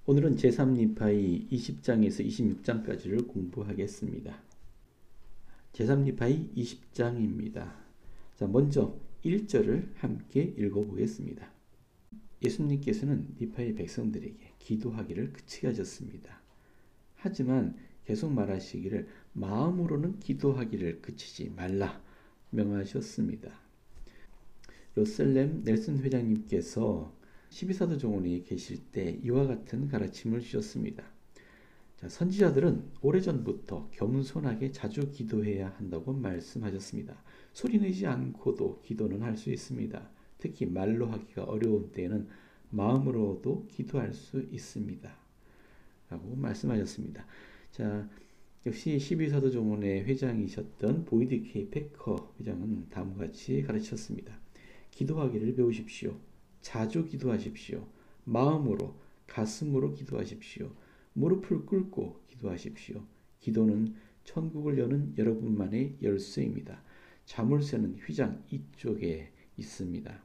오늘은 제3리파이 20장에서 26장까지를 공부하겠습니다. 제3리파이 20장입니다. 자, 먼저 1절을 함께 읽어보겠습니다. 예수님께서는 리파의 백성들에게 기도하기를 그치게 하셨습니다. 하지만 계속 말하시기를 마음으로는 기도하기를 그치지 말라 명하셨습니다. 로셀렘 넬슨 회장님께서 12사도 정원에 계실 때 이와 같은 가르침을 주셨습니다. 자, 선지자들은 오래전부터 겸손하게 자주 기도해야 한다고 말씀하셨습니다. 소리내지 않고도 기도는 할 수 있습니다. 특히 말로 하기가 어려운 때에는 마음으로도 기도할 수 있습니다. 라고 말씀하셨습니다. 자, 역시 12사도 정원의 회장이셨던 보이드 K 패커 회장은 다음과 같이 가르치셨습니다. 기도하기를 배우십시오. 자주 기도하십시오. 마음으로, 가슴으로 기도하십시오. 무릎을 꿇고 기도하십시오. 기도는 천국을 여는 여러분만의 열쇠입니다. 자물쇠는 휘장 이쪽에 있습니다.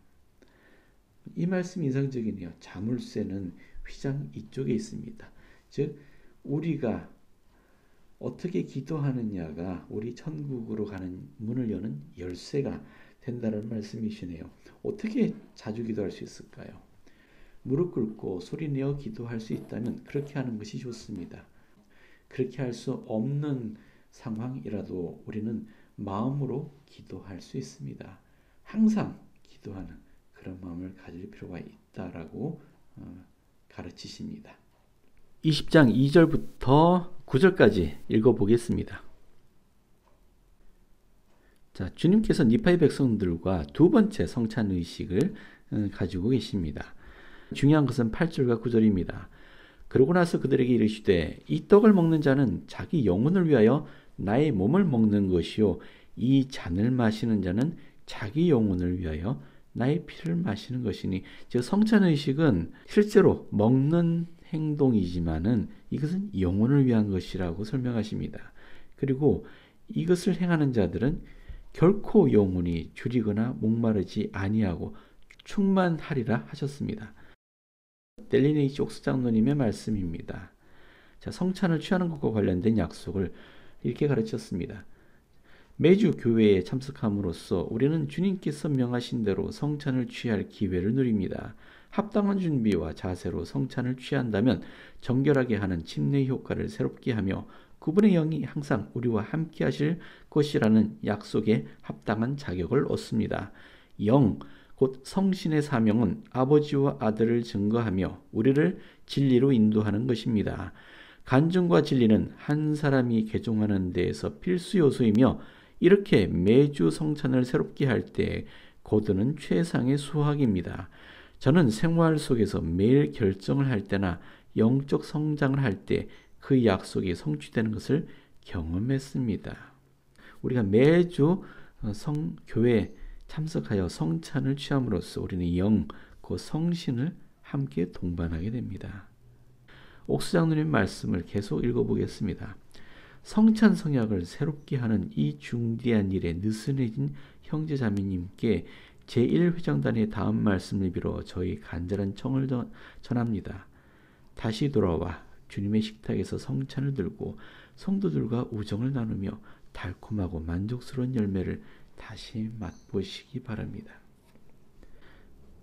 이 말씀 인상적이네요. 자물쇠는 휘장 이쪽에 있습니다. 즉 우리가 어떻게 기도하느냐가 우리 천국으로 가는 문을 여는 열쇠가 된다는 말씀이시네요. 어떻게 자주 기도할 수 있을까요? 무릎 꿇고 소리내어 기도할 수 있다면 그렇게 하는 것이 좋습니다. 그렇게 할 수 없는 상황이라도 우리는 마음으로 기도할 수 있습니다. 항상 기도하는 그런 마음을 가질 필요가 있다라고 가르치십니다. 20장 2절부터 9절까지 읽어보겠습니다. 자, 주님께서 니파의 백성들과 두 번째 성찬 의식을 가지고 계십니다. 중요한 것은 8절과 9절입니다. 그러고 나서 그들에게 이르시되 이 떡을 먹는 자는 자기 영혼을 위하여 나의 몸을 먹는 것이요 이 잔을 마시는 자는 자기 영혼을 위하여 나의 피를 마시는 것이니. 즉 성찬 의식은 실제로 먹는 행동이지만은 이것은 영혼을 위한 것이라고 설명하십니다. 그리고 이것을 행하는 자들은 결코 영혼이 줄이거나 목마르지 아니하고 충만하리라 하셨습니다. 델린 H. 옥스 장로님의 말씀입니다. 자, 성찬을 취하는 것과 관련된 약속을 이렇게 가르쳤습니다. 매주 교회에 참석함으로써 우리는 주님께서 명하신 대로 성찬을 취할 기회를 누립니다. 합당한 준비와 자세로 성찬을 취한다면 정결하게 하는 침례 효과를 새롭게 하며 그분의 영이 항상 우리와 함께 하실 것이라는 약속에 합당한 자격을 얻습니다. 영, 곧 성신의 사명은 아버지와 아들을 증거하며 우리를 진리로 인도하는 것입니다. 간증과 진리는 한 사람이 개종하는 데에서 필수 요소이며 이렇게 매주 성찬을 새롭게 할 때 거두는 최상의 수확입니다. 저는 생활 속에서 매일 결정을 할 때나 영적 성장을 할 때 그 약속이 성취되는 것을 경험했습니다. 우리가 매주 교회에 참석하여 성찬을 취함으로써 우리는 영, 그 성신을 함께 동반하게 됩니다. 옥수 장로님 말씀을 계속 읽어보겠습니다. 성찬 성약을 새롭게 하는 이 중대한 일에 느슨해진 형제자매님께 제1회장단의 다음 말씀을 빌어 저희 간절한 청을 전합니다. 다시 돌아와 주님의 식탁에서 성찬을 들고 성도들과 우정을 나누며 달콤하고 만족스러운 열매를 다시 맛보시기 바랍니다.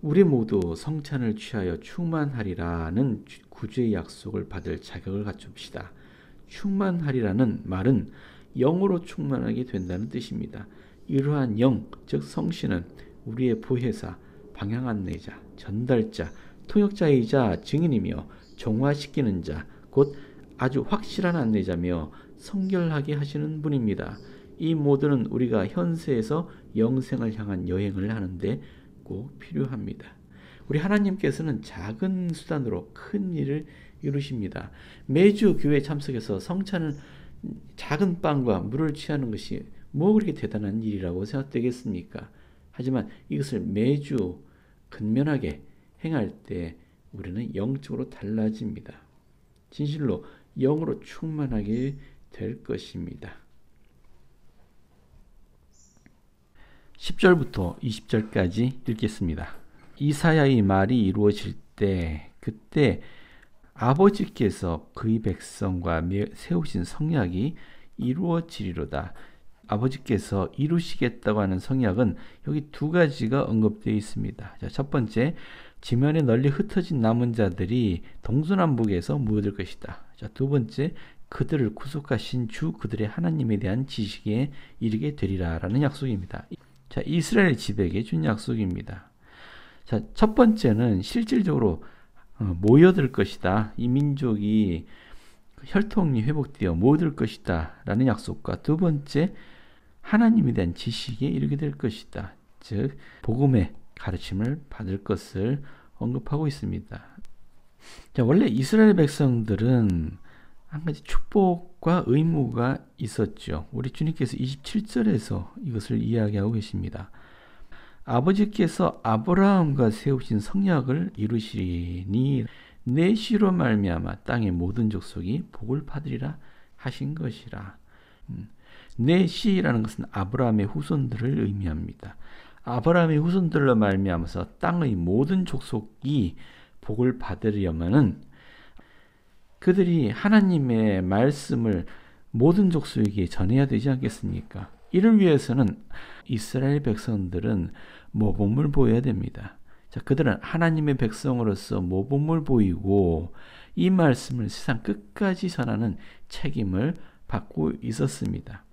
우리 모두 성찬을 취하여 충만하리라는 구주의 약속을 받을 자격을 갖춥시다. 충만하리라는 말은 영으로 충만하게 된다는 뜻입니다. 이러한 영, 즉 성신은 우리의 보혜사, 방향 안내자, 전달자, 통역자이자 증인이며 정화시키는 자, 곧 아주 확실한 안내자며 성결하게 하시는 분입니다. 이 모두는 우리가 현세에서 영생을 향한 여행을 하는데 꼭 필요합니다. 우리 하나님께서는 작은 수단으로 큰 일을 이루십니다. 매주 교회 참석해서 성찬을 작은 빵과 물을 취하는 것이 뭐 그렇게 대단한 일이라고 생각되겠습니까? 하지만 이것을 매주 근면하게 행할 때 우리는 영적으로 달라집니다. 진실로 영으로 충만하게 될 것입니다. 10절부터 20절까지 읽겠습니다. 이사야의 말이 이루어질 때 그때 아버지께서 그의 백성과 세우신 성약이 이루어지리로다. 아버지께서 이루시겠다고 하는 성약은 여기 두 가지가 언급되어 있습니다. 자, 첫 번째, 지면에 널리 흩어진 남은 자들이 동서남북에서 모여들 것이다. 자, 두 번째, 그들을 구속하신 주 그들의 하나님에 대한 지식에 이르게 되리라 라는 약속입니다. 자, 이스라엘 지백에 준 약속입니다. 자, 첫 번째는 실질적으로 모여들 것이다. 이 민족이 혈통이 회복되어 모여들 것이다 라는 약속과, 두 번째, 하나님에 대한 지식에 이르게 될 것이다. 즉 복음의 가르침을 받을 것을 언급하고 있습니다. 자, 원래 이스라엘 백성들은 한 가지 축복과 의무가 있었죠. 우리 주님께서 27절에서 이것을 이야기하고 계십니다. 아버지께서 아브라함과 세우신 성약을 이루시리니 내 씨로 말미암아 땅의 모든 족속이 복을 받으리라 하신 것이라. 내 씨라는 것은 아브라함의 후손들을 의미합니다. 아브라함의 후손들로 말미암아서 땅의 모든 족속이 복을 받으려면은 그들이 하나님의 말씀을 모든 족속에게 전해야 되지 않겠습니까? 이를 위해서는 이스라엘 백성들은 모범을 보여야 됩니다. 자, 그들은 하나님의 백성으로서 모범을 보이고 이 말씀을 세상 끝까지 전하는 책임을 받고 있었습니다.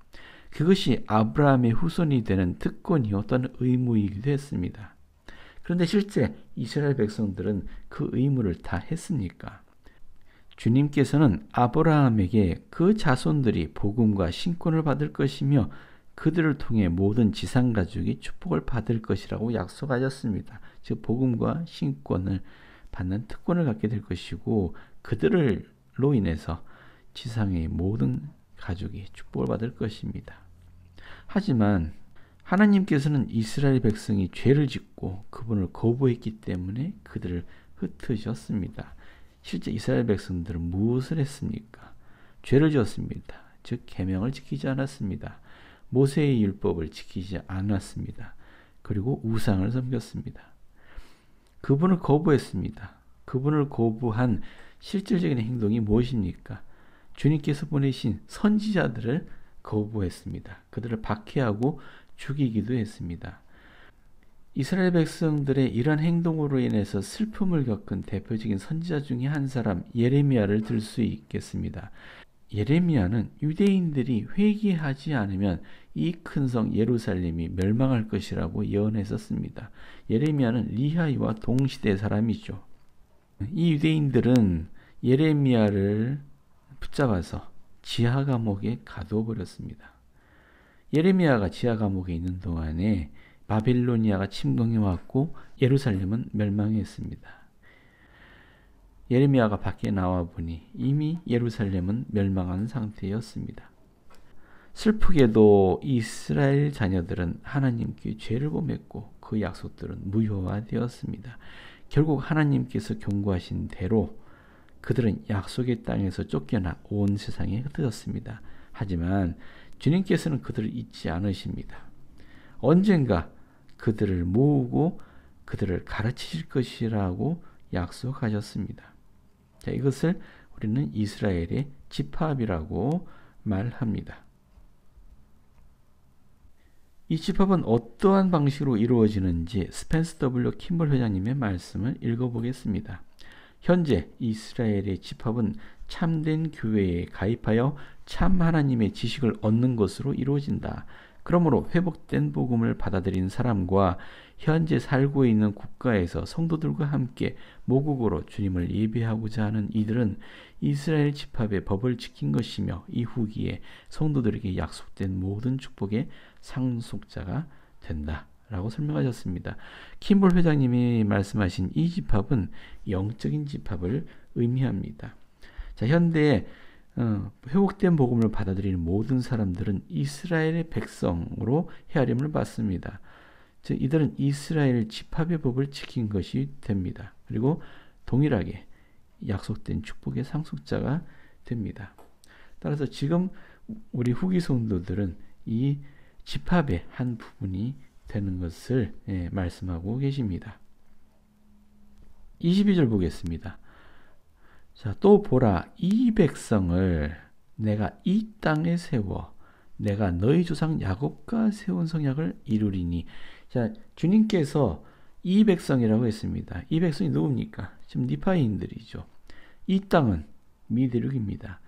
그것이 아브라함의 후손이 되는 특권이요 또는 의무이기도 했습니다. 그런데 실제 이스라엘 백성들은 그 의무를 다 했습니까? 주님께서는 아브라함에게 그 자손들이 복음과 신권을 받을 것이며 그들을 통해 모든 지상 가족이 축복을 받을 것이라고 약속하셨습니다. 즉 복음과 신권을 받는 특권을 갖게 될 것이고 그들로 인해서 지상의 모든 가족이 축복을 받을 것입니다. 하지만 하나님께서는 이스라엘 백성이 죄를 짓고 그분을 거부했기 때문에 그들을 흩으셨습니다. 실제 이스라엘 백성들은 무엇을 했습니까? 죄를 지었습니다. 즉 계명을 지키지 않았습니다. 모세의 율법을 지키지 않았습니다. 그리고 우상을 섬겼습니다. 그분을 거부했습니다. 그분을 거부한 실질적인 행동이 무엇입니까? 주님께서 보내신 선지자들을 거부했습니다. 그들을 박해하고 죽이기도 했습니다. 이스라엘 백성들의 이러한 행동으로 인해서 슬픔을 겪은 대표적인 선지자 중에 한 사람 예레미야를 들 수 있겠습니다. 예레미야는 유대인들이 회개하지 않으면 이 큰 성 예루살렘이 멸망할 것이라고 예언했었습니다. 예레미야는 리하이와 동시대 사람이죠. 이 유대인들은 예레미야를 붙잡아서 지하 감옥에 가두어 버렸습니다. 예레미야가 지하 감옥에 있는 동안에 바빌로니아가 침공해 왔고 예루살렘은 멸망했습니다. 예레미야가 밖에 나와 보니 이미 예루살렘은 멸망한 상태였습니다. 슬프게도 이스라엘 자녀들은 하나님께 죄를 범했고 그 약속들은 무효화되었습니다. 결국 하나님께서 경고하신 대로 그들은 약속의 땅에서 쫓겨나 온 세상에 흩어졌습니다. 하지만 주님께서는 그들을 잊지 않으십니다. 언젠가 그들을 모으고 그들을 가르치실 것이라고 약속하셨습니다. 자, 이것을 우리는 이스라엘의 집합이라고 말합니다. 이 집합은 어떠한 방식으로 이루어지는지 스펜스 W. 킴볼 회장님의 말씀을 읽어보겠습니다. 현재 이스라엘의 집합은 참된 교회에 가입하여 참 하나님의 지식을 얻는 것으로 이루어진다. 그러므로 회복된 복음을 받아들인 사람과 현재 살고 있는 국가에서 성도들과 함께 모국으로 주님을 예배하고자 하는 이들은 이스라엘 집합의 법을 지킨 것이며 이 후기에 성도들에게 약속된 모든 축복의 상속자가 된다 라고 설명하셨습니다. 킴볼 회장님이 말씀하신 이 집합은 영적인 집합을 의미합니다. 자, 현대에 회복된 복음을 받아들이는 모든 사람들은 이스라엘의 백성으로 헤아림을 받습니다. 즉 이들은 이스라엘 집합의 법을 지킨 것이 됩니다. 그리고 동일하게 약속된 축복의 상속자가 됩니다. 따라서 지금 우리 후기 성도들은 이 집합의 한 부분이 되는 것을 말씀하고 계십니다. 22절 보겠습니다. 자, 또 보라, 이 백성을 내가 이 땅에 세워 내가 너희 조상 야곱과 세운 성약을 이루리니. 자, 주님께서 이 백성이라고 했습니다. 이 백성이 누굽니까? 지금 니파인들이죠. 이 땅은 미대륙입니다.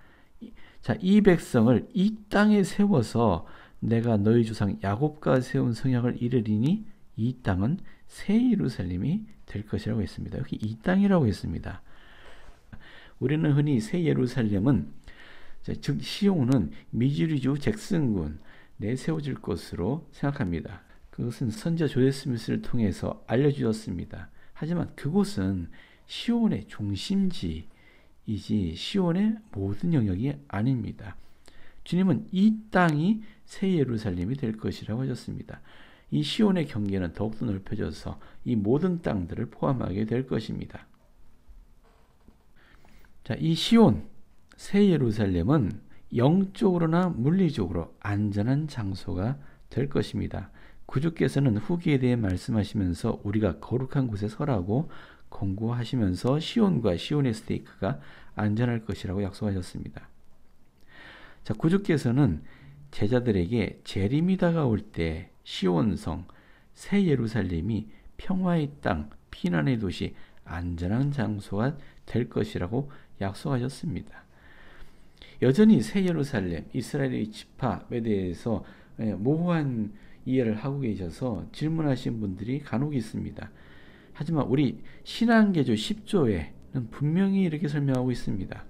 자, 이 백성을 이 땅에 세워서 내가 너희 조상 야곱과 세운 성약을 이루리니. 이 땅은 새 예루살렘이 될 것이라고 했습니다. 여기 이 땅이라고 했습니다. 우리는 흔히 새 예루살렘은, 즉 시온은 미주리주 잭슨군 내에 세워질 것으로 생각합니다. 그것은 선지자 조셉 스미스를 통해서 알려주었습니다. 하지만 그곳은 시온의 중심지이지 시온의 모든 영역이 아닙니다. 주님은 이 땅이 새 예루살렘이 될 것이라고 하셨습니다. 이 시온의 경계는 더욱더 넓혀져서 이 모든 땅들을 포함하게 될 것입니다. 자, 이 시온, 새 예루살렘은 영적으로나 물리적으로 안전한 장소가 될 것입니다. 구주께서는 후기에 대해 말씀하시면서 우리가 거룩한 곳에 서라고 권고하시면서 시온과 시온의 스테이크가 안전할 것이라고 약속하셨습니다. 자, 구주께서는 제자들에게 재림이 다가올 때 시온성, 새 예루살렘이 평화의 땅, 피난의 도시, 안전한 장소가 될 것이라고 약속하셨습니다. 여전히 새 예루살렘, 이스라엘의 집합에 대해서 모호한 이해를 하고 계셔서 질문하신 분들이 간혹 있습니다. 하지만 우리 신앙개조 10조에는 분명히 이렇게 설명하고 있습니다.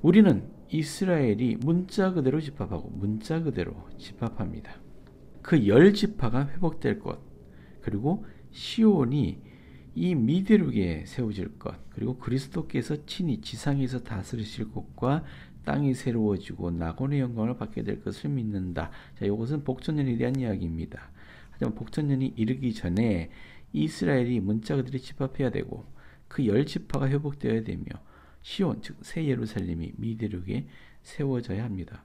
우리는 이스라엘이 문자 그대로 집합하고 문자 그대로 집합합니다. 그 10지파가 회복될 것, 그리고 시온이 이 미대륙에 세워질 것, 그리고 그리스도께서 친히 지상에서 다스리실 것과 땅이 새로워지고 낙원의 영광을 받게 될 것을 믿는다. 자, 이것은 복전년에 대한 이야기입니다. 하지만 복전년이 이르기 전에 이스라엘이 문자 그들이 집합해야 되고 그 10지파가 회복되어야 되며 시온, 즉 새 예루살렘이 미대륙에 세워져야 합니다.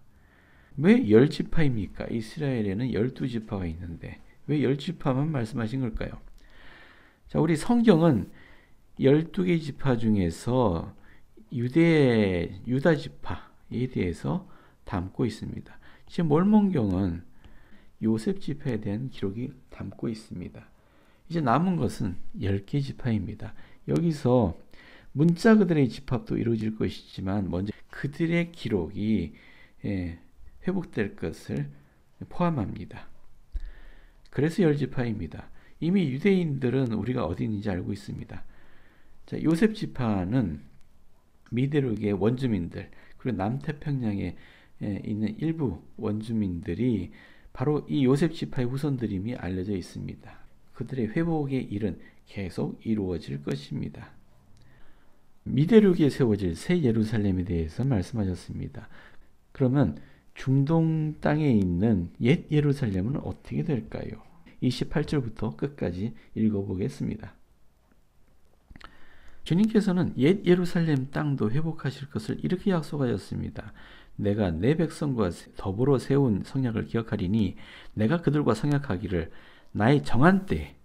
왜 10지파입니까? 이스라엘에는 12지파가 있는데 왜 10지파만 말씀하신 걸까요? 자, 우리 성경은 12개 지파 중에서 유다 지파에 대해서 담고 있습니다. 지금 몰몬경은 요셉 지파에 대한 기록이 담고 있습니다. 이제 남은 것은 10개 지파입니다. 여기서 문자 그들의 집합도 이루어질 것이지만 먼저 그들의 기록이 회복될 것을 포함합니다. 그래서 10지파입니다. 이미 유대인들은 우리가 어디 있는지 알고 있습니다. 자, 요셉 지파는 미대륙의 원주민들, 그리고 남태평양에 있는 일부 원주민들이 바로 이 요셉 지파의 후손들임이 알려져 있습니다. 그들의 회복의 일은 계속 이루어질 것입니다. 미대륙에 세워질 새 예루살렘에 대해서 말씀하셨습니다. 그러면 중동 땅에 있는 옛 예루살렘은 어떻게 될까요? 28절부터 끝까지 읽어보겠습니다. 주님께서는 옛 예루살렘 땅도 회복하실 것을 이렇게 약속하셨습니다. 내가 내 백성과 더불어 세운 성약을 기억하리니 내가 그들과 성약하기를 나의 정한 때에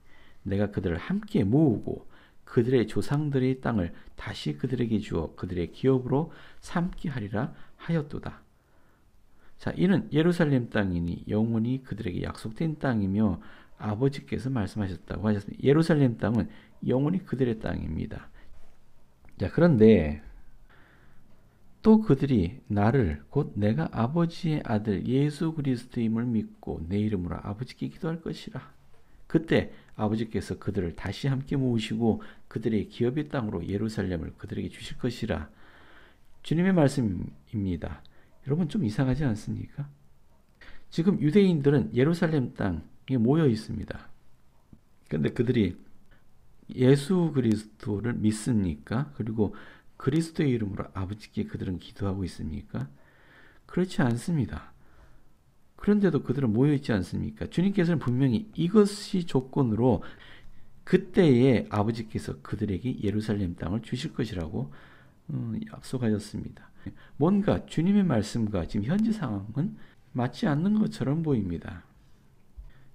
내가 그들을 함께 모으고 그들의 조상들의 땅을 다시 그들에게 주어 그들의 기업으로 삼게 하리라 하였도다. 자, 이는 예루살렘 땅이니 영원히 그들에게 약속된 땅이며 아버지께서 말씀하셨다고 하셨습니다. 예루살렘 땅은 영원히 그들의 땅입니다. 자, 그런데 또 그들이 나를 곧 내가 아버지의 아들 예수 그리스도임을 믿고 내 이름으로 아버지께 기도할 것이라. 그때 아버지께서 그들을 다시 함께 모으시고 그들의 기업의 땅으로 예루살렘을 그들에게 주실 것이라. 주님의 말씀입니다. 여러분 좀 이상하지 않습니까? 지금 유대인들은 예루살렘 땅에 모여 있습니다. 그런데 그들이 예수 그리스도를 믿습니까? 그리고 그리스도의 이름으로 아버지께 그들은 기도하고 있습니까? 그렇지 않습니다. 그런데도 그들은 모여있지 않습니까? 주님께서는 분명히 이것이 조건으로 그때에 아버지께서 그들에게 예루살렘 땅을 주실 것이라고 약속하셨습니다. 뭔가 주님의 말씀과 지금 현재 상황은 맞지 않는 것처럼 보입니다.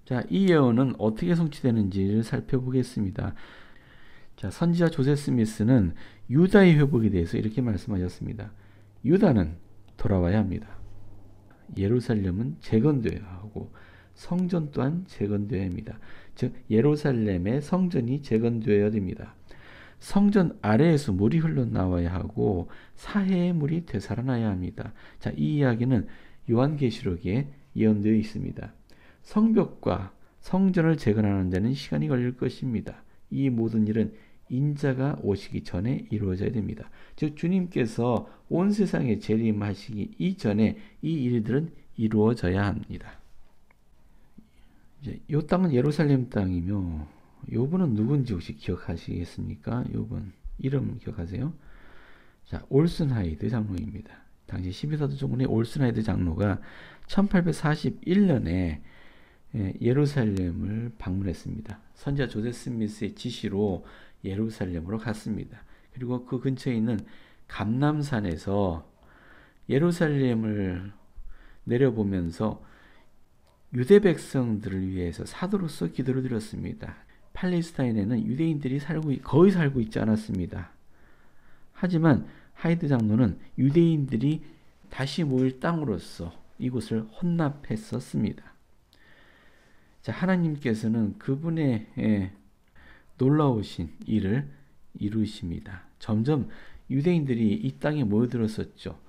자, 이 예언은 어떻게 성취되는지를 살펴보겠습니다. 자, 선지자 조셉 스미스는 유다의 회복에 대해서 이렇게 말씀하셨습니다. 유다는 돌아와야 합니다. 예루살렘은 재건되어야 하고 성전 또한 재건되어야 합니다. 즉 예루살렘의 성전이 재건되어야 됩니다. 성전 아래에서 물이 흘러나와야 하고 사해의 물이 되살아나야 합니다. 자, 이 이야기는 요한계시록에 예언되어 있습니다. 성벽과 성전을 재건하는 데는 시간이 걸릴 것입니다. 이 모든 일은 인자가 오시기 전에 이루어져야 됩니다. 즉 주님께서 온 세상에 재림하시기 이전에 이 일들은 이루어져야 합니다. 이제 이 땅은 예루살렘 땅이며 요분은 누군지 혹시 기억하시겠습니까? 요분 이름 기억하세요? 자, 올슨 하이드 장로입니다. 당시 12사도종군의 올슨 하이드 장로가 1841년에 예루살렘을 방문했습니다. 선지자 조셉 스미스의 지시로 예루살렘으로 갔습니다. 그리고 그 근처에 있는 감람산에서 예루살렘을 내려보면서 유대 백성들을 위해서 사도로서 기도를 드렸습니다. 팔레스타인에는 유대인들이 거의 살고 있지 않았습니다. 하지만 하이드 장로는 유대인들이 다시 모일 땅으로서 이곳을 혼납했었습니다. 자, 하나님께서는 그분의 놀라우신 일을 이루십니다. 점점 유대인들이 이 땅에 모여들었었죠.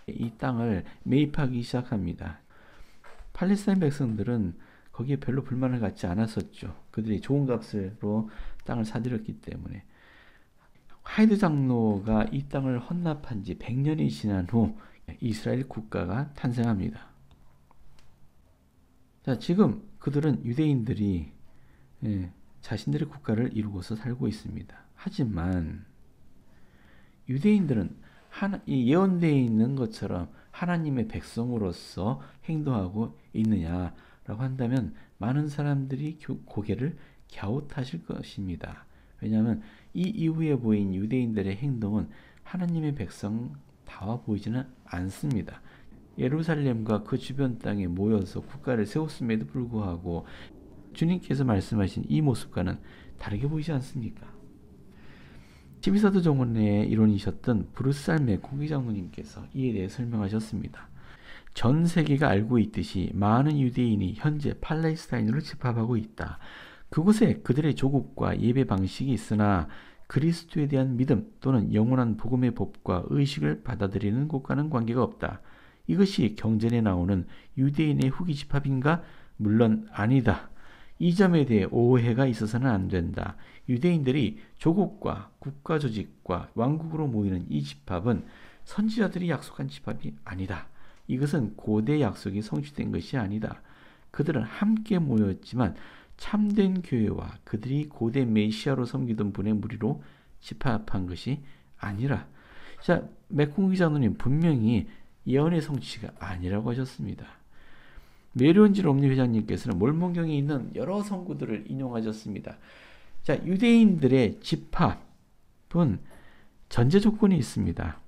이 땅을 매입하기 시작합니다. 팔레스타인 백성들은 거기에 별로 불만을 갖지 않았었죠. 그들이 좋은 값으로 땅을 사들였기 때문에. 하이드 장로가 이 땅을 헌납한 지 100년이 지난 후 이스라엘 국가가 탄생합니다. 자, 지금 그들은 유대인들이 자신들의 국가를 이루고서 살고 있습니다. 하지만 유대인들은 예언되어 있는 것처럼 하나님의 백성으로서 행동하고 있느냐라고 한다면 많은 사람들이 고개를 갸웃하실 것입니다. 왜냐하면 이 이후에 보인 유대인들의 행동은 하나님의 백성다워 보이지는 않습니다. 예루살렘과 그 주변 땅에 모여서 국가를 세웠음에도 불구하고 주님께서 말씀하신 이 모습과는 다르게 보이지 않습니까? 12사도 종언의 이론이셨던 브루스 맥코기 장로님께서 이에 대해 설명하셨습니다. 전 세계가 알고 있듯이 많은 유대인이 현재 팔레스타인으로 집합하고 있다. 그곳에 그들의 조국과 예배 방식이 있으나 그리스도에 대한 믿음 또는 영원한 복음의 법과 의식을 받아들이는 곳과는 관계가 없다. 이것이 경전에 나오는 유대인의 후기 집합인가? 물론 아니다. 이 점에 대해 오해가 있어서는 안 된다. 유대인들이 조국과 국가 조직과 왕국으로 모이는 이 집합은 선지자들이 약속한 집합이 아니다. 이것은 고대 약속이 성취된 것이 아니다. 그들은 함께 모였지만 참된 교회와 그들이 고대 메시아로 섬기던 분의 무리로 집합한 것이 아니라. 자, 맥콩기 장로님 분명히 예언의 성취가 아니라고 하셨습니다. 메리온지 롬니 회장님께서는 몰몬경에 있는 여러 성구들을 인용하셨습니다. 자, 유대인들의 집합은 전제 조건이 있습니다.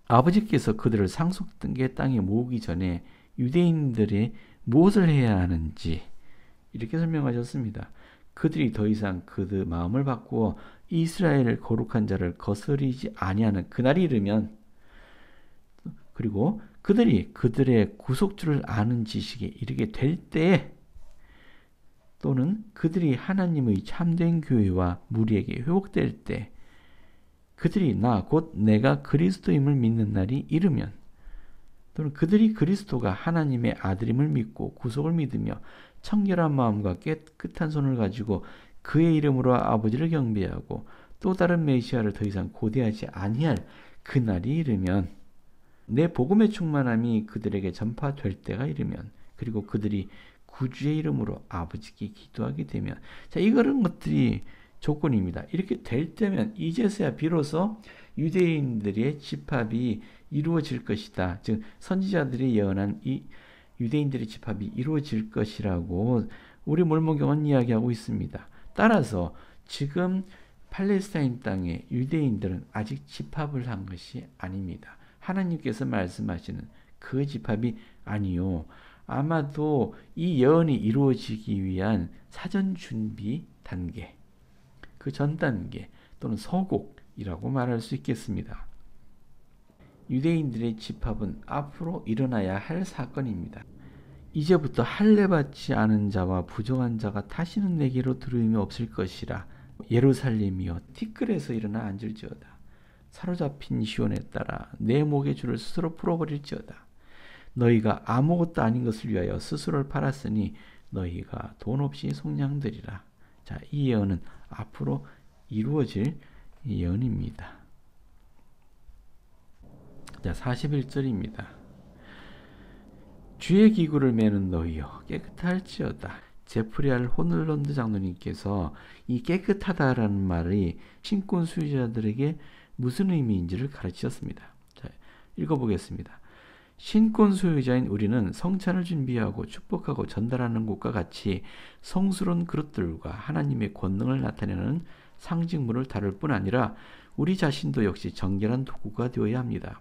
아버지께서 그들을 상속등계 땅에 모으기 전에 유대인들이 무엇을 해야 하는지 이렇게 설명하셨습니다. 그들이 더 이상 그들 마음을 바꾸어 이스라엘을 거룩한 자를 거스르지 아니하는 그날이 이르면, 그리고 그들이 그들의 구속주를 아는 지식에 이르게 될 때에, 또는 그들이 하나님의 참된 교회와 무리에게 회복될 때, 그들이 나 곧 내가 그리스도임을 믿는 날이 이르면, 또는 그들이 그리스도가 하나님의 아들임을 믿고 구속을 믿으며 청결한 마음과 깨끗한 손을 가지고 그의 이름으로 아버지를 경배하고 또 다른 메시아를 더 이상 고대하지 아니할 그 날이 이르면, 내 복음의 충만함이 그들에게 전파될 때가 이르면, 그리고 그들이 구주의 이름으로 아버지께 기도하게 되면, 자, 이런 것들이 조건입니다. 이렇게 될 때면 이제서야 비로소 유대인들의 집합이 이루어질 것이다. 즉 선지자들이 예언한 이 유대인들의 집합이 이루어질 것이라고 우리 몰몬경은 이야기하고 있습니다. 따라서 지금 팔레스타인 땅의 유대인들은 아직 집합을 한 것이 아닙니다. 하나님께서 말씀하시는 그 집합이 아니요, 아마도 이 예언이 이루어지기 위한 사전 준비 단계, 그 전 단계, 또는 서곡이라고 말할 수 있겠습니다. 유대인들의 집합은 앞으로 일어나야 할 사건입니다. 이제부터 할례받지 않은 자와 부정한 자가 다시는 내게로 들어옴이 없을 것이라. 예루살렘이여 티끌에서 일어나 앉을지어다. 사로잡힌 시온에 따라 내 목의 줄을 스스로 풀어버릴지어다. 너희가 아무것도 아닌 것을 위하여 스스로를 팔았으니 너희가 돈 없이 속량되리라. 자, 이 예언은 앞으로 이루어질 예언입니다. 자, 41절입니다. 주의 기구를 매는 너희여 깨끗할지어다. 제프리알 호늘런드 장로님께서 이 깨끗하다라는 말이 신권 수요자들에게 무슨 의미인지를 가르치셨습니다. 자, 읽어보겠습니다. 신권 소유자인 우리는 성찬을 준비하고 축복하고 전달하는 것과 같이 성스러운 그릇들과 하나님의 권능을 나타내는 상징물을 다룰 뿐 아니라 우리 자신도 역시 정결한 도구가 되어야 합니다.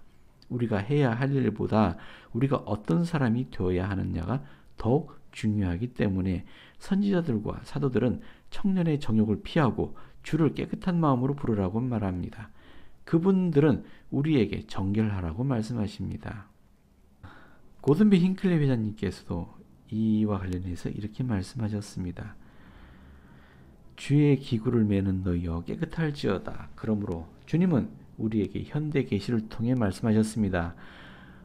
우리가 해야 할 일보다 우리가 어떤 사람이 되어야 하느냐가 더욱 중요하기 때문에 선지자들과 사도들은 청년의 정욕을 피하고 주를 깨끗한 마음으로 부르라고 말합니다. 그분들은 우리에게 정결하라고 말씀하십니다. 고든비 힝클리 회장님께서도 이와 관련해서 이렇게 말씀하셨습니다. 주의 기구를 매는 너희여 깨끗할지어다. 그러므로 주님은 우리에게 현대 계시를 통해 말씀하셨습니다.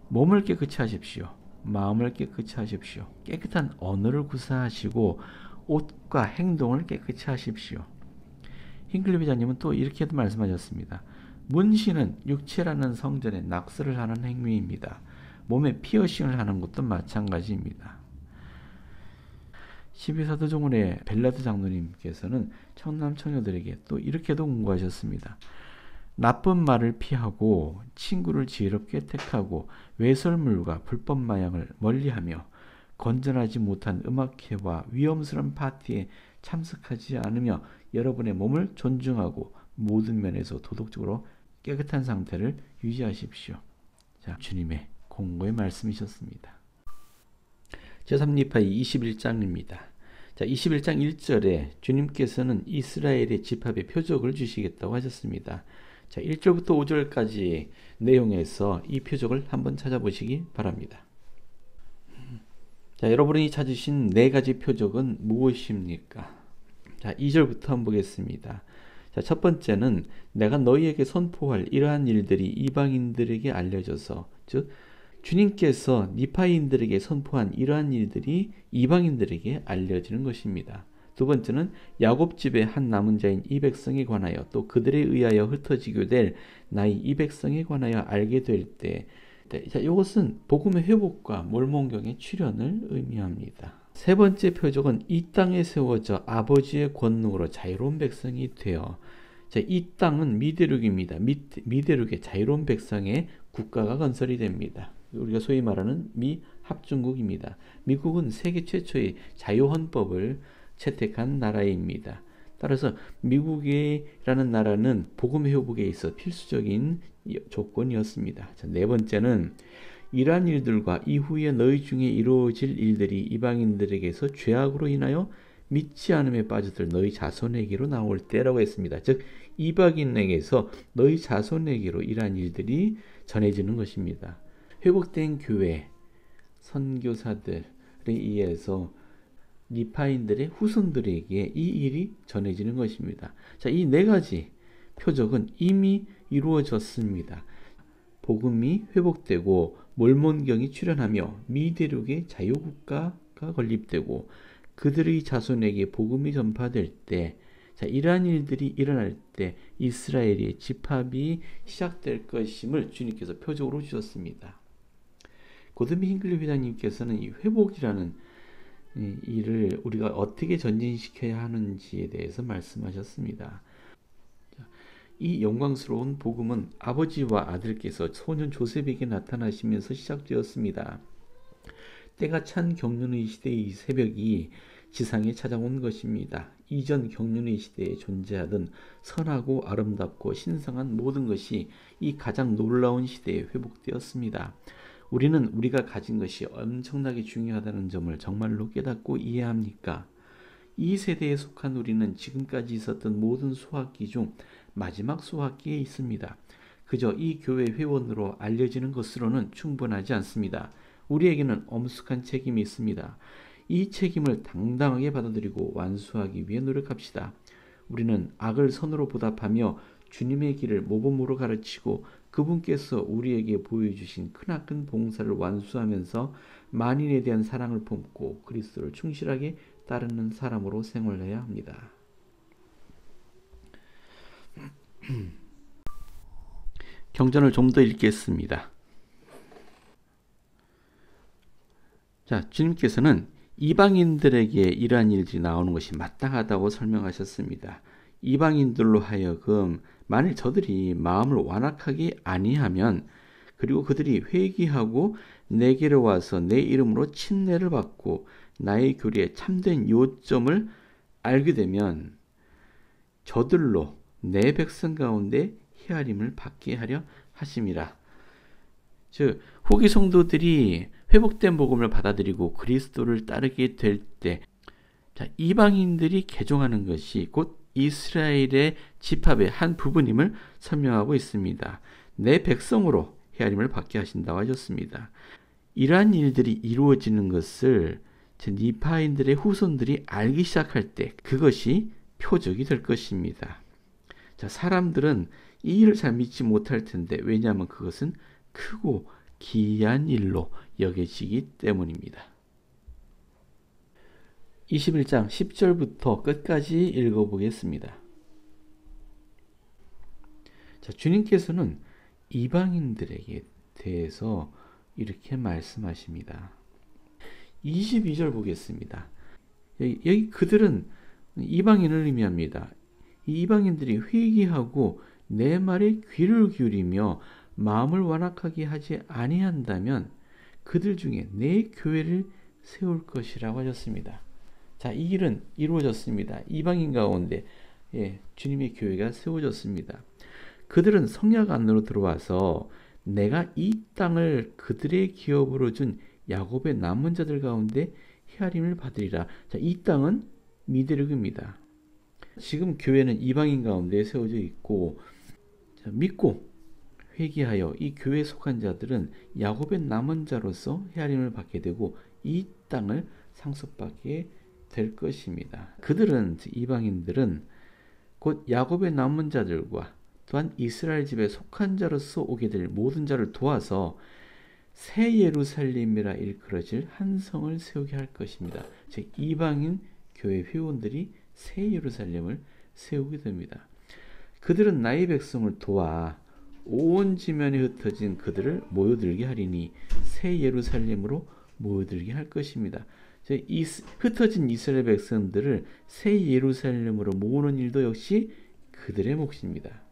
몸을 깨끗이 하십시오. 마음을 깨끗이 하십시오. 깨끗한 언어를 구사하시고 옷과 행동을 깨끗이 하십시오. 힝클리 회장님은 또 이렇게도 말씀하셨습니다. 문신은 육체라는 성전에 낙서를 하는 행위입니다. 몸에 피어싱을 하는 것도 마찬가지입니다. 12사도종훈의 벨라드 장로님께서는 청남 청녀들에게 또 이렇게도 공고하셨습니다. 나쁜 말을 피하고 친구를 지혜롭게 택하고 외설물과 불법 마약을 멀리하며 건전하지 못한 음악회와 위험스러운 파티에 참석하지 않으며 여러분의 몸을 존중하고 모든 면에서 도덕적으로 깨끗한 상태를 유지하십시오. 자, 주님의 공고의 말씀이셨습니다. 제3니파이 21장입니다. 자, 21장 1절에 주님께서는 이스라엘의 집합의 표적을 주시겠다고 하셨습니다. 자, 1절부터 5절까지 내용에서 이 표적을 한번 찾아보시기 바랍니다. 자, 여러분이 찾으신 네 가지 표적은 무엇입니까? 자, 2절부터 한번 보겠습니다. 자, 첫 번째는 내가 너희에게 선포할 이러한 일들이 이방인들에게 알려져서, 즉 주님께서 니파인들에게 선포한 이러한 일들이 이방인들에게 알려지는 것입니다. 두 번째는 야곱 집의 한 남은 자인 이 백성에 관하여 또 그들에 의하여 흩어지게 될 나의 이 백성에 관하여 알게 될 때, 자, 이것은 복음의 회복과 몰몬경의 출현을 의미합니다. 세 번째 표적은 이 땅에 세워져 아버지의 권능으로 자유로운 백성이 되어, 자, 이 땅은 미대륙입니다. 미대륙의 자유로운 백성의 국가가 건설이 됩니다. 우리가 소위 말하는 미합중국입니다. 미국은 세계 최초의 자유헌법을 채택한 나라입니다. 따라서 미국이라는 나라는 복음 회복에 있어 필수적인 조건이었습니다. 자, 네 번째는 이러한 일들과 이후에 너희 중에 이루어질 일들이 이방인들에게서 죄악으로 인하여 믿지 않음에 빠져들 너희 자손에게로 나올 때라고 했습니다. 즉 이방인에게서 너희 자손에게로 이러한 일들이 전해지는 것입니다. 회복된 교회, 선교사들에 의해서 니파인들의 후손들에게 이 일이 전해지는 것입니다. 자, 이 네 가지 표적은 이미 이루어졌습니다. 복음이 회복되고 몰몬경이 출현하며 미대륙의 자유국가가 건립되고 그들의 자손에게 복음이 전파될 때, 자, 이러한 일들이 일어날 때 이스라엘의 집합이 시작될 것임을 주님께서 표적으로 주셨습니다. 고든비 힝클리 회장님께서는 이 회복이라는 일을 우리가 어떻게 전진시켜야 하는지에 대해서 말씀하셨습니다. 이 영광스러운 복음은 아버지와 아들께서 소년 조셉에게 나타나시면서 시작되었습니다. 때가 찬 경륜의 시대의 새벽이 지상에 찾아온 것입니다. 이전 경륜의 시대에 존재하던 선하고 아름답고 신성한 모든 것이 이 가장 놀라운 시대에 회복되었습니다. 우리는 우리가 가진 것이 엄청나게 중요하다는 점을 정말로 깨닫고 이해합니까? 이 세대에 속한 우리는 지금까지 있었던 모든 수학기 중 마지막 수확기에 있습니다. 그저 이 교회 회원으로 알려지는 것으로는 충분하지 않습니다. 우리에게는 엄숙한 책임이 있습니다. 이 책임을 당당하게 받아들이고 완수하기 위해 노력합시다. 우리는 악을 선으로 보답하며 주님의 길을 모범으로 가르치고 그분께서 우리에게 보여주신 크나큰 봉사를 완수하면서 만인에 대한 사랑을 품고 그리스도를 충실하게 따르는 사람으로 생활해야 합니다. 경전을 좀 더 읽겠습니다. 자, 주님께서는 이방인들에게 이러한 일들이 나오는 것이 마땅하다고 설명하셨습니다. 이방인들로 하여금 만일 저들이 마음을 완악하게 아니하면 그리고 그들이 회개하고 내게로 와서 내 이름으로 침례를 받고 나의 교리에 참된 요점을 알게 되면 저들로 내 백성 가운데 헤아림을 받게 하려 하심이라. 즉 후기 성도들이 회복된 복음을 받아들이고 그리스도를 따르게 될 때 이방인들이 개종하는 것이 곧 이스라엘의 집합의 한 부분임을 설명하고 있습니다. 내 백성으로 헤아림을 받게 하신다고 하셨습니다. 이러한 일들이 이루어지는 것을 니파인들의 후손들이 알기 시작할 때 그것이 표적이 될 것입니다. 자, 사람들은 이 일을 잘 믿지 못할 텐데 왜냐하면 그것은 크고 기이한 일로 여겨지기 때문입니다. 21장 10절부터 끝까지 읽어보겠습니다. 자, 주님께서는 이방인들에게 대해서 이렇게 말씀하십니다. 22절 보겠습니다. 여기 그들은 이방인을 의미합니다. 이 이방인들이 회개하고 내 말에 귀를 기울이며 마음을 완악하게 하지 아니한다면 그들 중에 내 교회를 세울 것이라고 하셨습니다. 자, 이 일은 이루어졌습니다. 이방인 가운데 주님의 교회가 세워졌습니다. 그들은 성약 안으로 들어와서 내가 이 땅을 그들의 기업으로 준 야곱의 남은 자들 가운데 헤아림을 받으리라. 자, 이 땅은 미대륙입니다. 지금 교회는 이방인 가운데 세워져 있고 믿고 회개하여 이 교회에 속한 자들은 야곱의 남은 자로서 헤아림을 받게 되고 이 땅을 상속받게 될 것입니다. 그들은 이방인들은 곧 야곱의 남은 자들과 또한 이스라엘 집에 속한 자로서 오게 될 모든 자를 도와서 새 예루살렘이라 일컬어질 한 성을 세우게 할 것입니다. 즉 이방인 교회 회원들이 새 예루살렘을 세우게 됩니다. 그들은 나의 백성을 도와 온 지면에 흩어진 그들을 모여들게 하리니 새 예루살렘으로 모여들게 할 것입니다. 이 흩어진 이스라엘 백성들을 새 예루살렘으로 모으는 일도 역시 그들의 몫입니다.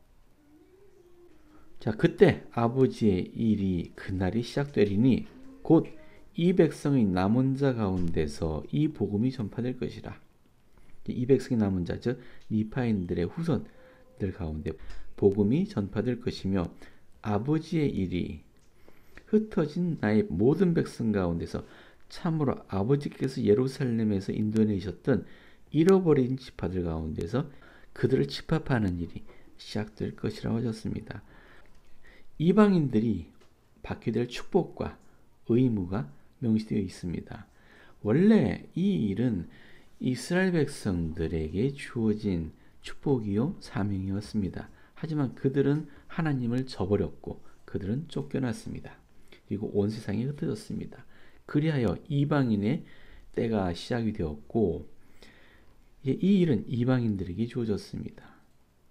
자, 그때 아버지의 일이 그날이 시작되리니 곧 이 백성의 남은 자 가운데서 이 복음이 전파될 것이라. 이 백성의 남은 자, 즉 니파인들의 후손들 가운데 복음이 전파될 것이며 아버지의 일이 흩어진 나의 모든 백성 가운데서 참으로 아버지께서 예루살렘에서 인도해내셨던 잃어버린 지파들 가운데서 그들을 집합하는 일이 시작될 것이라고 하셨습니다. 이방인들이 받게 될 축복과 의무가 명시되어 있습니다. 원래 이 일은 이스라엘 백성들에게 주어진 축복이요 사명이었습니다. 하지만 그들은 하나님을 저버렸고 그들은 쫓겨났습니다. 그리고 온 세상에 흩어졌습니다. 그리하여 이방인의 때가 시작이 되었고 이 일은 이방인들에게 주어졌습니다.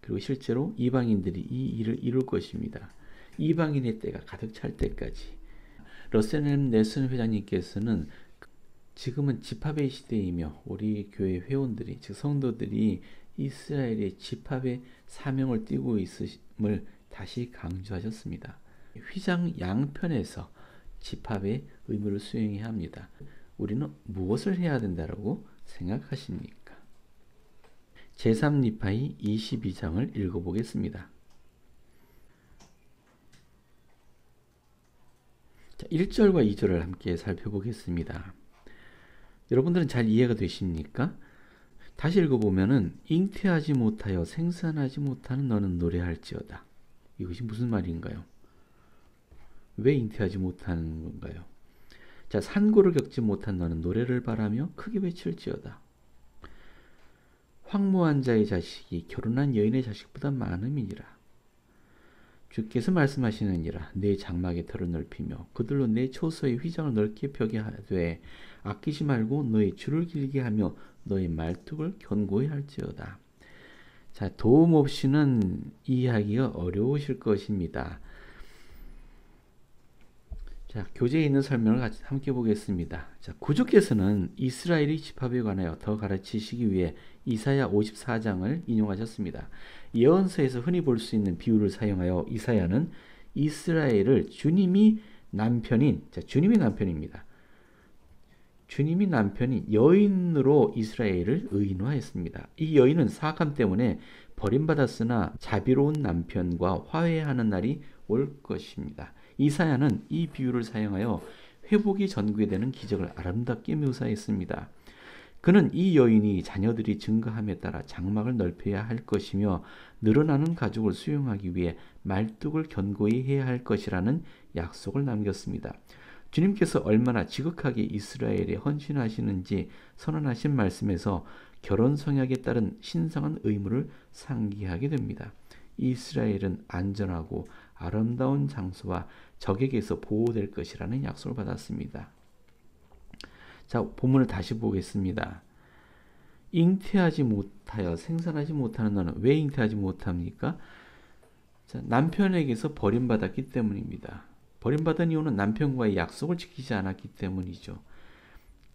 그리고 실제로 이방인들이 이 일을 이룰 것입니다. 이방인의 때가 가득 찰 때까지. 러셀 M. 넬슨 회장님께서는 지금은 집합의 시대이며 우리 교회 회원들이 즉 성도들이 이스라엘의 집합의 사명을 띠고 있음을 다시 강조하셨습니다. 휘장 양편에서 집합의 의무를 수행해야 합니다. 우리는 무엇을 해야 된다고 생각하십니까? 제3니파이 22장을 읽어보겠습니다. 자, 1절과 2절을 함께 살펴보겠습니다. 여러분들은 잘 이해가 되십니까? 다시 읽어보면은 잉태하지 못하여 생산하지 못하는 너는 노래할지어다. 이것이 무슨 말인가요? 왜 잉태하지 못하는 건가요? 자, 산고를 겪지 못한 너는 노래를 바라며 크게 외칠지어다. 황무한 자의 자식이 결혼한 여인의 자식보다 많음이니라. 주께서 말씀하시느니라. 내 장막의 털을 넓히며 그들로 내 초소의 휘장을 넓게 펴게 하되 아끼지 말고 너의 줄을 길게 하며 너의 말뚝을 견고히 할지어다. 자, 도움 없이는 이해하기가 어려우실 것입니다. 자, 교재에 있는 설명을 같이 함께 보겠습니다. 자, 구주께서는 이스라엘의 집합에 관하여 더 가르치시기 위해 이사야 54장을 인용하셨습니다. 예언서에서 흔히 볼 수 있는 비유를 사용하여 이사야는 이스라엘을 주님이 남편인, 자, 주님이 남편입니다. 주님이 남편인 여인으로 이스라엘을 의인화했습니다. 이 여인은 사악함 때문에 버림받았으나 자비로운 남편과 화해하는 날이 올 것입니다. 이사야는 이 비유를 사용하여 회복이 전개되는 기적을 아름답게 묘사했습니다. 그는 이 여인이 자녀들이 증가함에 따라 장막을 넓혀야 할 것이며 늘어나는 가족을 수용하기 위해 말뚝을 견고히 해야 할 것이라는 약속을 남겼습니다. 주님께서 얼마나 지극하게 이스라엘에 헌신하시는지 선언하신 말씀에서 결혼 성약에 따른 신성한 의무를 상기하게 됩니다. 이스라엘은 안전하고 아름다운 장소와 적에게서 보호될 것이라는 약속을 받았습니다. 자, 본문을 다시 보겠습니다. 잉태하지 못하여 생산하지 못하는 너는 왜 잉태하지 못합니까? 자, 남편에게서 버림받았기 때문입니다. 버림받은 이유는 남편과의 약속을 지키지 않았기 때문이죠.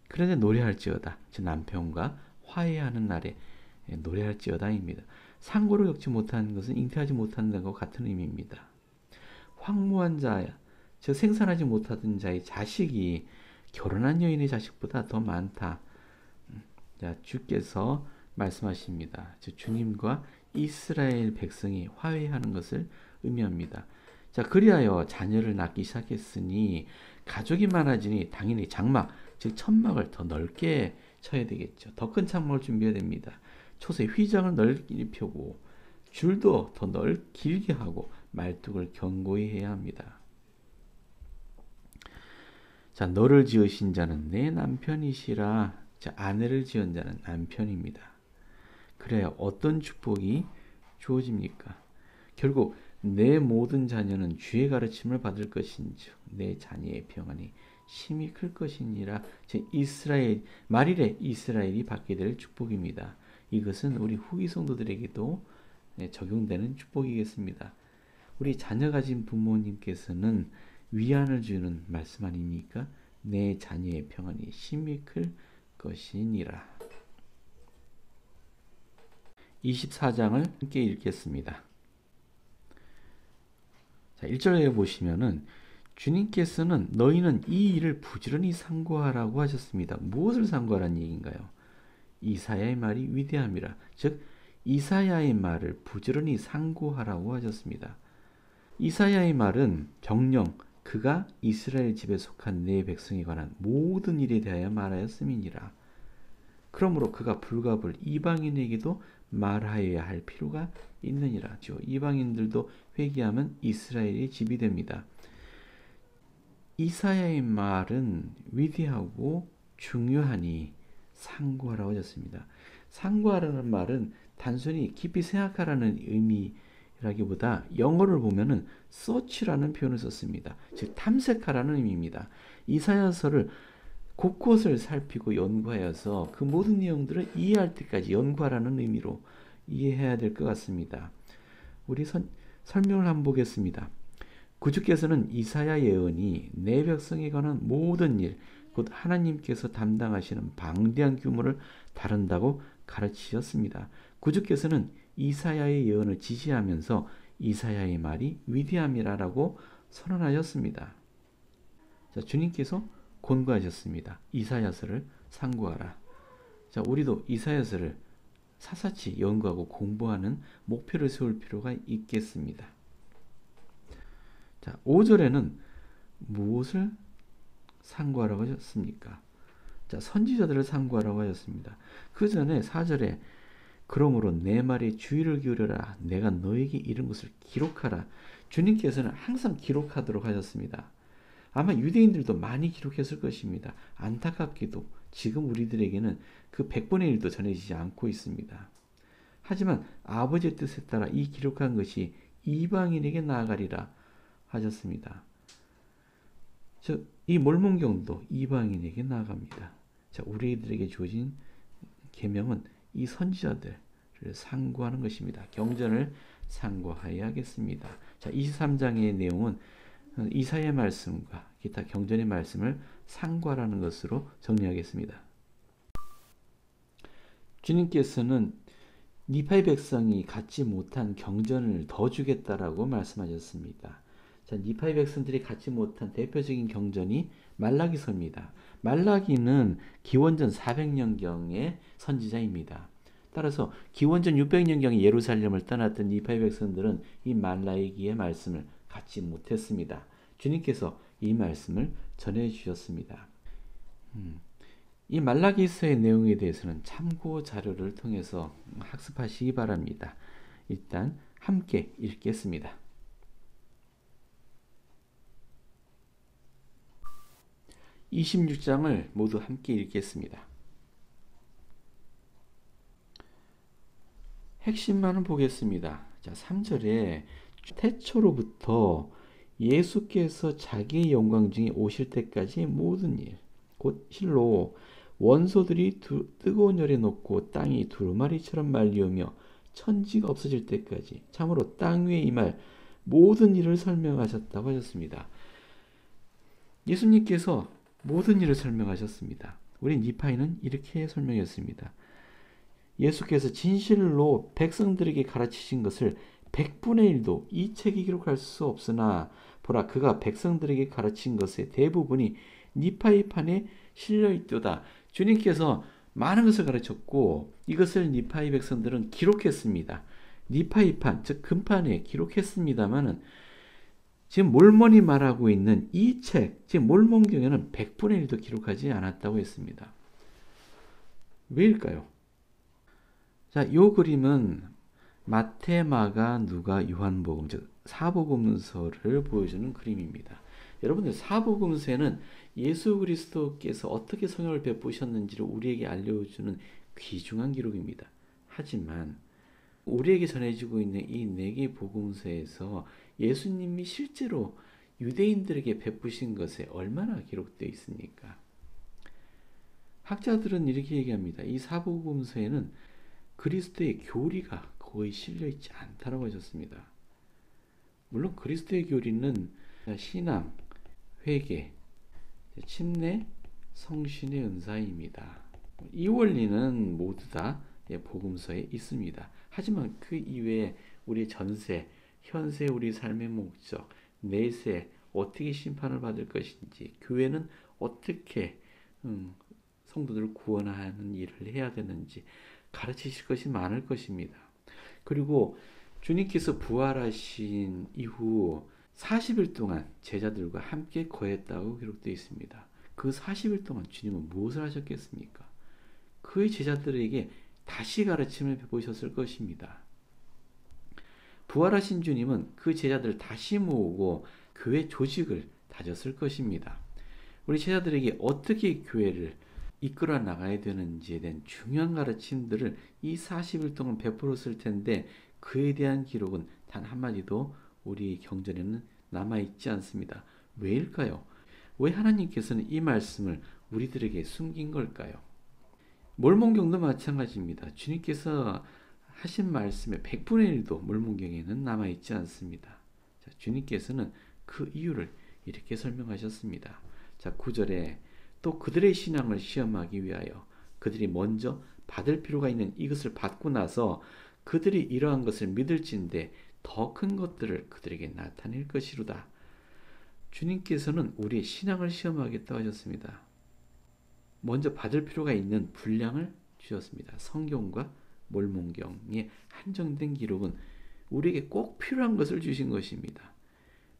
그런데 노래할지어다. 즉 남편과 화해하는 날에 노래할지어다입니다. 상고를 겪지 못하는 것은 잉태하지 못한다는 것과 같은 의미입니다. 황무한 자, 즉 생산하지 못하던 자의 자식이 결혼한 여인의 자식보다 더 많다. 자, 주께서 말씀하십니다. 즉 주님과 이스라엘 백성이 화해하는 것을 의미합니다. 자, 그리하여 자녀를 낳기 시작했으니 가족이 많아지니 당연히 장막, 즉 천막을 더 넓게 쳐야 되겠죠. 더 큰 장막을 준비해야 됩니다. 초세 휘장을 넓게 펴고 줄도 더 길게 하고 말뚝을 견고히 해야 합니다. 자, 너를 지으신 자는 내 남편이시라. 자, 아내를 지은 자는 남편입니다. 그래야 어떤 축복이 주어집니까? 결국 내 모든 자녀는 주의 가르침을 받을 것인즉 내 자녀의 평안이 심히 클 것이니라. 이스라엘 말일에 이스라엘이 받게 될 축복입니다. 이것은 우리 후기 성도들에게도 적용되는 축복이겠습니다. 우리 자녀 가진 부모님께서는 위안을 주는 말씀 아닙니까? 내 자녀의 평안이 심히 클 것이니라. 24장을 함께 읽겠습니다. 자, 1절에 보시면은 주님께서는 너희는 이 일을 부지런히 상고하라고 하셨습니다. 무엇을 상고하라는 얘기인가요? 이사야의 말이 위대함이라. 즉 이사야의 말을 부지런히 상고하라고 하셨습니다. 이사야의 말은 정령 그가 이스라엘 집에 속한 내 백성에 관한 모든 일에 대하여 말하였음이니라. 그러므로 그가 불갑을 이방인에게도 말하여야 할 필요가 있느니라. 이방인들도 회개하면 이스라엘의 집이 됩니다. 이사야의 말은 위대하고 중요하니 상고하라고 하셨습니다. 상고하라는 말은 단순히 깊이 생각하라는 의미라기보다 영어를 보면은 search라는 표현을 썼습니다. 즉 탐색하라는 의미입니다. 이사야서를 곳곳을 살피고 연구하여서 그 모든 내용들을 이해할 때까지 연구하라는 의미로 이해해야 될 것 같습니다. 우리 설명을 한번 보겠습니다. 구주께서는 이사야 예언이 내 백성에 관한 모든 일, 곧 하나님께서 담당하시는 방대한 규모를 다룬다고 가르치셨습니다. 구주께서는 이사야의 예언을 지시하면서 이사야의 말이 위대함이라고 선언하셨습니다. 자, 주님께서 권고하셨습니다. 이사야서를 상고하라. 자, 우리도 이사야서를 사사치 연구하고 공부하는 목표를 세울 필요가 있겠습니다. 자, 5절에는 무엇을 상고하라고 하셨습니까? 자, 선지자들을 상고하라고 하셨습니다. 그 전에 4절에 그러므로 내 말에 주의를 기울여라. 내가 너에게 이른 것을 기록하라. 주님께서는 항상 기록하도록 하셨습니다. 아마 유대인들도 많이 기록했을 것입니다. 안타깝게도 지금 우리들에게는 그 100분의 1도 전해지지 않고 있습니다. 하지만 아버지의 뜻에 따라 이 기록한 것이 이방인에게 나아가리라 하셨습니다. 이 몰몬경도 이방인에게 나아갑니다. 자, 우리들에게 주어진 계명은 이 선지자들을 상고하는 것입니다. 경전을 상고하여야겠습니다. 자, 23장의 내용은 이사야의 말씀과 기타 경전의 말씀을 상고하라는 것으로 정리하겠습니다. 주님께서는 니파의 백성이 갖지 못한 경전을 더 주겠다라고 말씀하셨습니다. 자, 니파의 백성들이 갖지 못한 대표적인 경전이 말라기서입니다. 말라기는 기원전 400년경의 선지자입니다. 따라서 기원전 600년경에 예루살렘을 떠났던 니파의 백성들은 이 말라기의 말씀을 갖지 못했습니다. 주님께서 이 말씀을 전해주셨습니다. 이 말라기서의 내용에 대해서는 참고 자료를 통해서 학습하시기 바랍니다. 일단 함께 읽겠습니다. 26장을 모두 함께 읽겠습니다. 핵심만은 보겠습니다. 자, 3절에 태초로부터 예수께서 자기의 영광 중에 오실 때까지 모든 일, 곧 실로 원소들이 뜨거운 열에 녹고 땅이 두루마리처럼 말리우며 천지가 없어질 때까지 참으로 땅 위에 임할 모든 일을 설명하셨다고 하셨습니다. 예수님께서 모든 일을 설명하셨습니다. 우리 니파이는 이렇게 설명했습니다. 예수께서 진실로 백성들에게 가르치신 것을 100분의 1도 이 책이 기록할 수 없으나 보라 그가 백성들에게 가르친 것의 대부분이 니파이판에 실려있도다. 주님께서 많은 것을 가르쳤고 이것을 니파이 백성들은 기록했습니다. 니파이판 즉 금판에 기록했습니다마는 지금 몰몬이 말하고 있는 이 책, 즉 몰몬경에는 100분의 1도 기록하지 않았다고 했습니다. 왜일까요? 자, 이 그림은 마태, 마가, 누가, 요한복음, 즉 사복음서를 보여주는 그림입니다. 여러분들 사복음서에는 예수 그리스도께서 어떻게 성령을 베푸셨는지를 우리에게 알려주는 귀중한 기록입니다. 하지만 우리에게 전해지고 있는 이 4개 복음서에서 예수님이 실제로 유대인들에게 베푸신 것에 얼마나 기록되어 있습니까? 학자들은 이렇게 얘기합니다. 이 사복음서에는 그리스도의 교리가 거의 실려있지 않다고 하셨습니다. 물론 그리스도의 교리는 신앙, 회개, 침례, 성신의 은사입니다. 이 원리는 모두 다 복음서에 있습니다. 하지만 그 이외에 우리 전세, 현세 우리 삶의 목적, 내세 어떻게 심판을 받을 것인지, 교회는 어떻게 성도들을 구원하는 일을 해야 되는지 가르치실 것이 많을 것입니다. 그리고 주님께서 부활하신 이후 40일 동안 제자들과 함께 거했다고 기록되어 있습니다. 그 40일 동안 주님은 무엇을 하셨겠습니까? 그의 제자들에게 다시 가르침을 베푸셨을 것입니다. 부활하신 주님은 그 제자들을 다시 모으고 교회 조직을 다졌을 것입니다. 우리 제자들에게 어떻게 교회를 이끌어 나가야 되는지에 대한 중요한 가르침들을 이 40일 동안 베풀었을 텐데 그에 대한 기록은 단 한마디도 우리 경전에는 남아있지 않습니다. 왜일까요? 왜 하나님께서는 이 말씀을 우리들에게 숨긴 걸까요? 몰몬경도 마찬가지입니다. 주님께서 하신 말씀의 100분의 1도 몰몬경에는 남아있지 않습니다. 자, 주님께서는 그 이유를 이렇게 설명하셨습니다. 자, 9절에 또 그들의 신앙을 시험하기 위하여 그들이 먼저 받을 필요가 있는 이것을 받고 나서 그들이 이러한 것을 믿을진데 더 큰 것들을 그들에게 나타낼 것이로다. 주님께서는 우리의 신앙을 시험하겠다고 하셨습니다. 먼저 받을 필요가 있는 분량을 주셨습니다. 성경과 몰몬경의 한정된 기록은 우리에게 꼭 필요한 것을 주신 것입니다.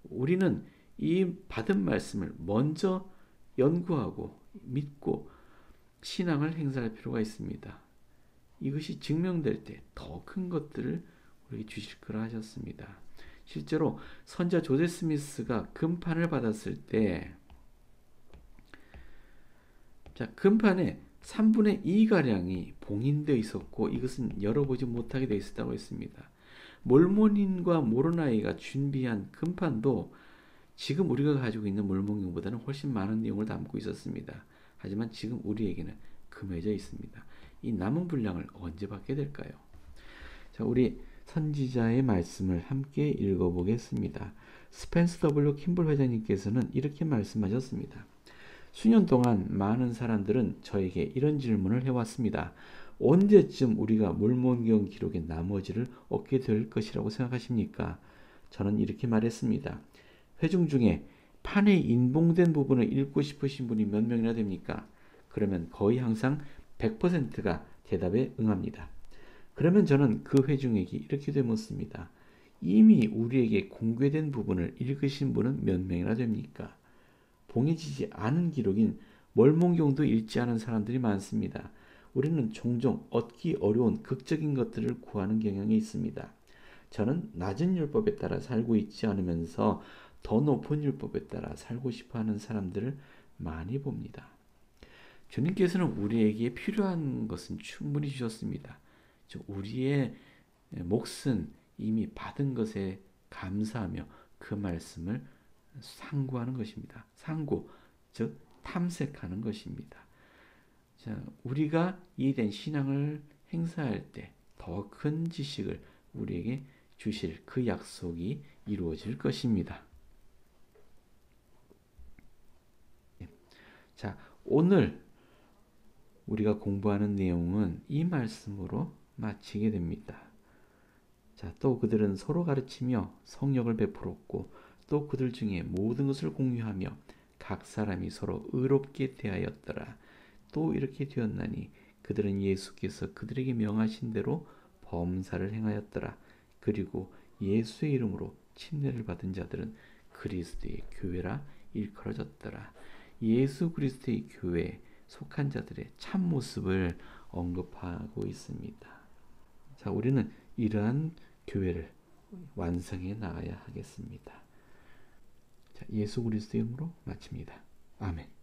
우리는 이 받은 말씀을 먼저 연구하고 믿고 신앙을 행사할 필요가 있습니다. 이것이 증명될 때 더 큰 것들을 우리에게 주실 거라 하셨습니다. 실제로 선자 조셉 스미스가 금판을 받았을 때, 자, 금판에 3분의 2가량이 봉인되어 있었고 이것은 열어보지 못하게 되어 있었다고 했습니다. 몰몬인과 모로나이가 준비한 금판도 지금 우리가 가지고 있는 몰몬경보다는 훨씬 많은 내용을 담고 있었습니다. 하지만 지금 우리에게는 금해져 있습니다. 이 남은 분량을 언제 받게 될까요? 자, 우리 선지자의 말씀을 함께 읽어보겠습니다. 스펜스 W 킴볼 회장님께서는 이렇게 말씀하셨습니다. 수년 동안 많은 사람들은 저에게 이런 질문을 해왔습니다. 언제쯤 우리가 몰몬경 기록의 나머지를 얻게 될 것이라고 생각하십니까? 저는 이렇게 말했습니다. 회중 중에 판에 인봉된 부분을 읽고 싶으신 분이 몇 명이나 됩니까? 그러면 거의 항상 100%가 대답에 응합니다. 그러면 저는 그 회중에게 이렇게 되묻습니다. 이미 우리에게 공개된 부분을 읽으신 분은 몇 명이나 됩니까? 봉해지지 않은 기록인 몰몬경도 읽지 않은 사람들이 많습니다. 우리는 종종 얻기 어려운 극적인 것들을 구하는 경향이 있습니다. 저는 낮은 율법에 따라 살고 있지 않으면서 더 높은 율법에 따라 살고 싶어하는 사람들을 많이 봅니다. 주님께서는 우리에게 필요한 것은 충분히 주셨습니다. 우리의 몫은 이미 받은 것에 감사하며 그 말씀을 상고하는 것입니다. 상고, 즉 탐색하는 것입니다. 자, 우리가 이된 신앙을 행사할 때 더 큰 지식을 우리에게 주실 그 약속이 이루어질 것입니다. 자, 오늘 우리가 공부하는 내용은 이 말씀으로 마치게 됩니다. 자, 또 그들은 서로 가르치며 성령을 베풀었고 또 그들 중에 모든 것을 공유하며 각 사람이 서로 의롭게 대하였더라. 또 이렇게 되었나니 그들은 예수께서 그들에게 명하신 대로 범사를 행하였더라. 그리고 예수의 이름으로 침례를 받은 자들은 그리스도의 교회라 일컬어졌더라. 예수 그리스도의 교회에 속한 자들의 참모습을 언급하고 있습니다. 자, 우리는 이러한 교회를 완성해 나가야 하겠습니다. 자, 예수 그리스도의 이름으로 마칩니다. 아멘.